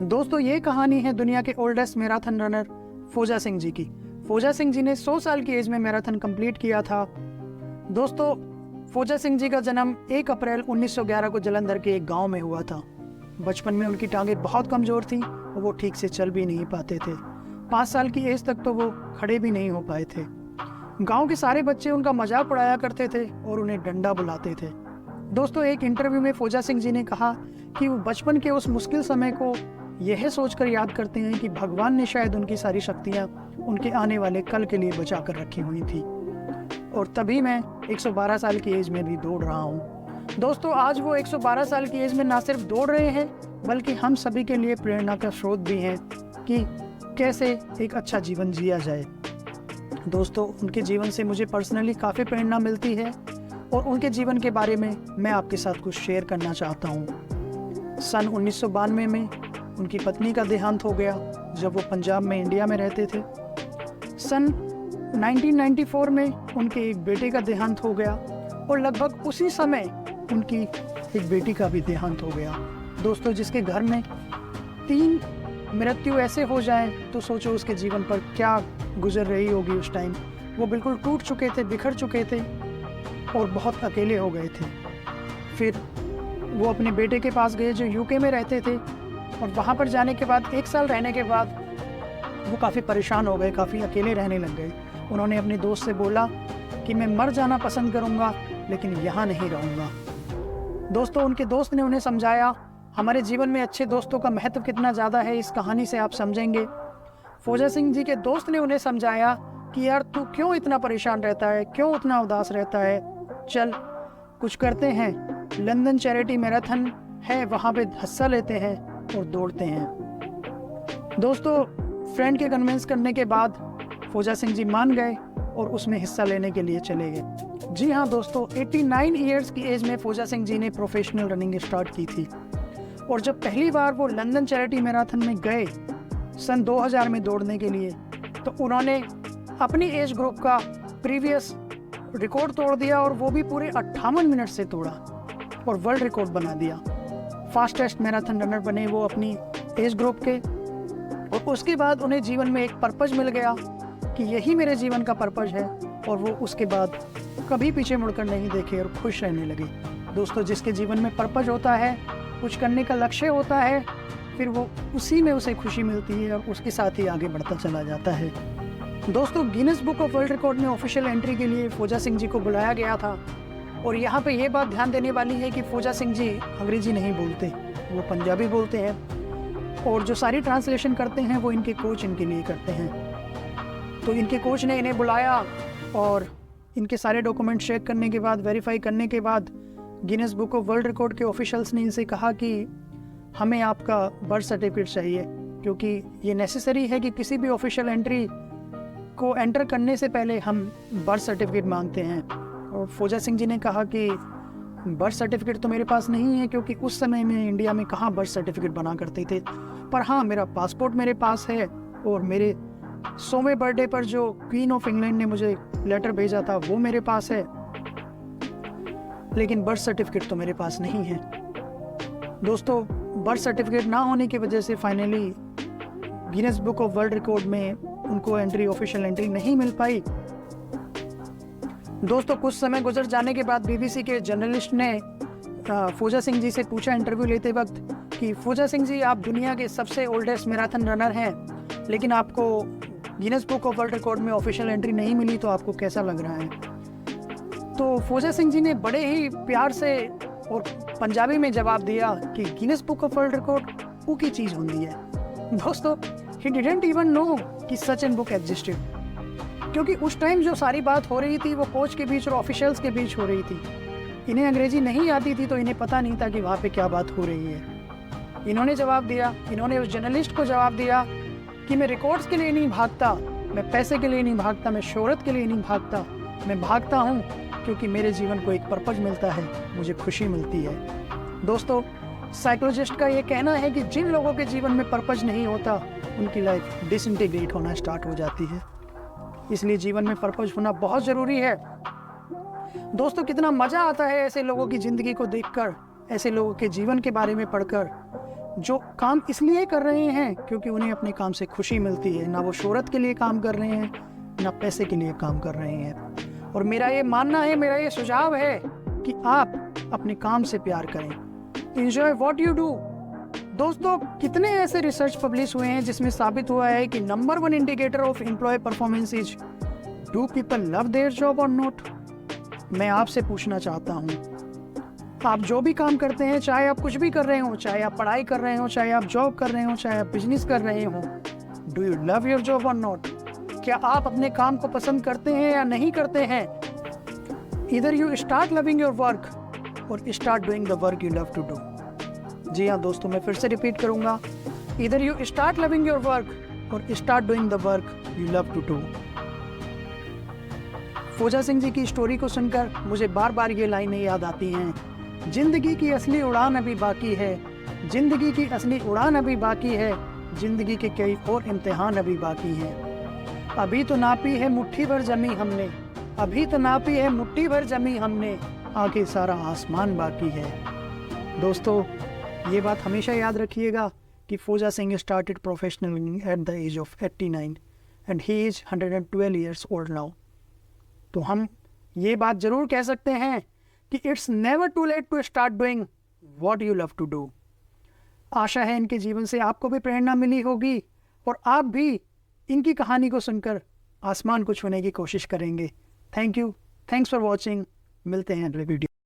दोस्तों ये कहानी है दुनिया के oldest marathon runner फोजा Singh ji की। फोजा सिंह जी ने 100 साल की एज में मैराथन कंप्लीट किया था। दोस्तों फोजा सिंह जी का जन्म 1 अप्रैल 1911 को जलंधर के एक गांव में हुआ था। बचपन में उनकी टांगें बहुत कमज़ोर थीं और वो ठीक से चल भी नहीं पाते थे। 5 साल की एज तक तो वो खड़े भी नहीं हो पाए थे। गाँव के सारे बच्चे उनका मजाक उड़ाया करते थे और उन्हें डंडा बुलाते थे। दोस्तों एक इंटरव्यू में फोजा सिंह जी ने कहा कि वो बचपन के उस मुश्किल समय को यह सोचकर याद करते हैं कि भगवान ने शायद उनकी सारी शक्तियाँ उनके आने वाले कल के लिए बचा कर रखी हुई थी और तभी मैं 112 साल की एज में भी दौड़ रहा हूँ। दोस्तों आज वो 112 साल की एज में ना सिर्फ दौड़ रहे हैं बल्कि हम सभी के लिए प्रेरणा का स्रोत भी हैं कि कैसे एक अच्छा जीवन जिया जाए। दोस्तों उनके जीवन से मुझे पर्सनली काफ़ी प्रेरणा मिलती है और उनके जीवन के बारे में मैं आपके साथ कुछ शेयर करना चाहता हूँ। सन 1992 में उनकी पत्नी का देहांत हो गया जब वो पंजाब में इंडिया में रहते थे। सन 1994 में उनके एक बेटे का देहांत हो गया और लगभग उसी समय उनकी एक बेटी का भी देहांत हो गया। दोस्तों जिसके घर में 3 मृत्यु ऐसे हो जाएं तो सोचो उसके जीवन पर क्या गुजर रही होगी उस टाइम। वो बिल्कुल टूट चुके थे, बिखर चुके थे और बहुत अकेले हो गए थे। फिर वो अपने बेटे के पास गए जो यूके में रहते थे और वहाँ पर जाने के बाद 1 साल रहने के बाद वो काफ़ी परेशान हो गए, काफ़ी अकेले रहने लग गए। उन्होंने अपने दोस्त से बोला कि मैं मर जाना पसंद करूँगा लेकिन यहाँ नहीं रहूँगा। दोस्तों उनके दोस्त ने उन्हें समझाया। हमारे जीवन में अच्छे दोस्तों का महत्व कितना ज़्यादा है इस कहानी से आप समझेंगे। फोजा सिंह जी के दोस्त ने उन्हें समझाया कि यार तू क्यों इतना परेशान रहता है, क्यों उतना उदास रहता है, चल कुछ करते हैं, लंदन चैरिटी मैराथन है वहाँ पे हिस्सा लेते हैं और दौड़ते हैं। दोस्तों फ्रेंड के कन्विंस करने के बाद फोजा सिंह जी मान गए और उसमें हिस्सा लेने के लिए चले गए। जी हाँ दोस्तों 89 ईयर्स की एज में फोजा सिंह जी ने प्रोफेशनल रनिंग स्टार्ट की थी और जब पहली बार वो लंदन चैरिटी मैराथन में गए सन 2000 में दौड़ने के लिए तो उन्होंने अपनी एज ग्रुप का प्रीवियस रिकॉर्ड तोड़ दिया और वो भी पूरे 58 मिनट से तोड़ा और वर्ल्ड रिकॉर्ड बना दिया। फास्टेस्ट मैराथन रनर बने वो अपनी एज ग्रुप के और उसके बाद उन्हें जीवन में एक पर्पज मिल गया कि यही मेरे जीवन का पर्पज है और वो उसके बाद कभी पीछे मुड़कर नहीं देखे और खुश रहने लगे। दोस्तों जिसके जीवन में पर्पज होता है, कुछ करने का लक्ष्य होता है, फिर वो उसी में उसे खुशी मिलती है और उसके साथ ही आगे बढ़ता चला जाता है। दोस्तों Guinness book of world record में ऑफिशियल एंट्री के लिए फोजा सिंह जी को बुलाया गया था और यहाँ पे ये बात ध्यान देने वाली है कि फोजा सिंह जी अंग्रेजी नहीं बोलते, वो पंजाबी बोलते हैं और जो सारी ट्रांसलेशन करते हैं वो इनके कोच इनके लिए करते हैं। तो इनके कोच ने इन्हें बुलाया और इनके सारे डॉक्यूमेंट चेक करने के बाद, वेरीफाई करने के बाद Guinness book of world record के ऑफिशियल्स ने इनसे कहा कि हमें आपका बर्थ सर्टिफिकेट चाहिए क्योंकि ये नेसेसरी है कि किसी भी ऑफिशियल एंट्री को एंटर करने से पहले हम बर्थ सर्टिफिकेट मांगते हैं। और फोजा सिंह जी ने कहा कि बर्थ सर्टिफिकेट तो मेरे पास नहीं है क्योंकि उस समय में इंडिया में कहाँ बर्थ सर्टिफिकेट बना करते थे, पर हाँ मेरा पासपोर्ट मेरे पास है और मेरे 100वें बर्थडे पर जो क्वीन ऑफ इंग्लैंड ने मुझे लेटर भेजा था वो मेरे पास है, लेकिन बर्थ सर्टिफिकेट तो मेरे पास नहीं है। दोस्तों बर्थ सर्टिफिकेट ना होने की वजह से finally Guinness book of world record में उनको एंट्री, ऑफिशियल एंट्री नहीं मिल पाई। दोस्तों कुछ समय गुजर जाने के बाद बीबीसी के जर्नलिस्ट ने फोजा सिंह जी से पूछा इंटरव्यू लेते वक्त कि फोजा सिंह जी आप दुनिया के सबसे ओल्डेस्ट मैराथन रनर हैं लेकिन आपको Guinness book of world record में ऑफिशियल एंट्री नहीं मिली, तो आपको कैसा लग रहा है? तो फोजा सिंह जी ने बड़े ही प्यार से और पंजाबी में जवाब दिया कि Guinness book of world record वो की चीज़ होती है। दोस्तों ही डिडंट इवन नो कि सच एन बुक एग्जिस्टेड क्योंकि उस टाइम जो सारी बात हो रही थी वो कोच के बीच और ऑफिशियल्स के बीच हो रही थी। इन्हें अंग्रेजी नहीं आती थी तो इन्हें पता नहीं था कि वहाँ पे क्या बात हो रही है। इन्होंने जवाब दिया, इन्होंने उस जर्नलिस्ट को जवाब दिया कि मैं रिकॉर्ड्स के लिए नहीं भागता, मैं पैसे के लिए नहीं भागता, मैं शोहरत के लिए नहीं भागता, मैं भागता हूँ क्योंकि मेरे जीवन को एक पर्पज मिलता है, मुझे खुशी मिलती है। दोस्तों साइकोलॉजिस्ट का ये कहना है कि जिन लोगों के जीवन में पर्पज नहीं होता उनकी लाइफ डिसइंटीग्रेट होना स्टार्ट हो जाती है, इसलिए जीवन में पर्पज होना बहुत ज़रूरी है। दोस्तों कितना मज़ा आता है ऐसे लोगों की ज़िंदगी को देखकर, ऐसे लोगों के जीवन के बारे में पढ़कर। जो काम इसलिए कर रहे हैं क्योंकि उन्हें अपने काम से खुशी मिलती है, ना वो शोहरत के लिए काम कर रहे हैं, ना पैसे के लिए काम कर रहे हैं। और मेरा ये मानना है, मेरा ये सुझाव है कि आप अपने काम से प्यार करें। Enjoy what you do। दोस्तों, कितने ऐसे रिसर्च पब्लिश हुए हैं जिसमें साबित हुआ है कि number 1 indicator of employ performance is do people love their job और नॉट। मैं आपसे पूछना चाहता हूँ, आप जो भी काम करते हैं, चाहे आप कुछ भी कर रहे हो, चाहे आप पढ़ाई कर रहे हो, चाहे आप जॉब कर रहे हो, चाहे आप बिजनेस कर रहे हो, do you love your job और नॉट? क्या आप अपने काम को पसंद करते हैं या नहीं करते हैं? Either you start loving your work or start doing the work you love to do। जी हाँ दोस्तों, मैं फिर से रिपीट करूँगा, Either you start loving your work or start doing the work you love to do। फोजा Singh ji की story को सुनकर मुझे बार बार ये लाइनें याद आती हैं, जिंदगी की असली उड़ान अभी बाकी है, जिंदगी की असली उड़ान अभी बाकी है, जिंदगी के कई और इम्तिहान अभी बाकी हैं। अभी तो नापी है मुट्ठी भर जमी हमने, अभी तो नापी है मुट्ठी भर जमी हमने, आगे सारा आसमान बाकी है। दोस्तों, ये बात हमेशा याद रखिएगा कि Fauja Singh started professionally at the age of 89 and he is 112 years old now. तो हम ये बात ज़रूर कह सकते हैं कि it's never too late to start doing what you love to do. आशा है इनके जीवन से आपको भी प्रेरणा मिली होगी और आप भी इनकी कहानी को सुनकर आसमान को छूने की कोशिश करेंगे। Thank you, thanks for watching. मिलते हैं अगले वीडियो।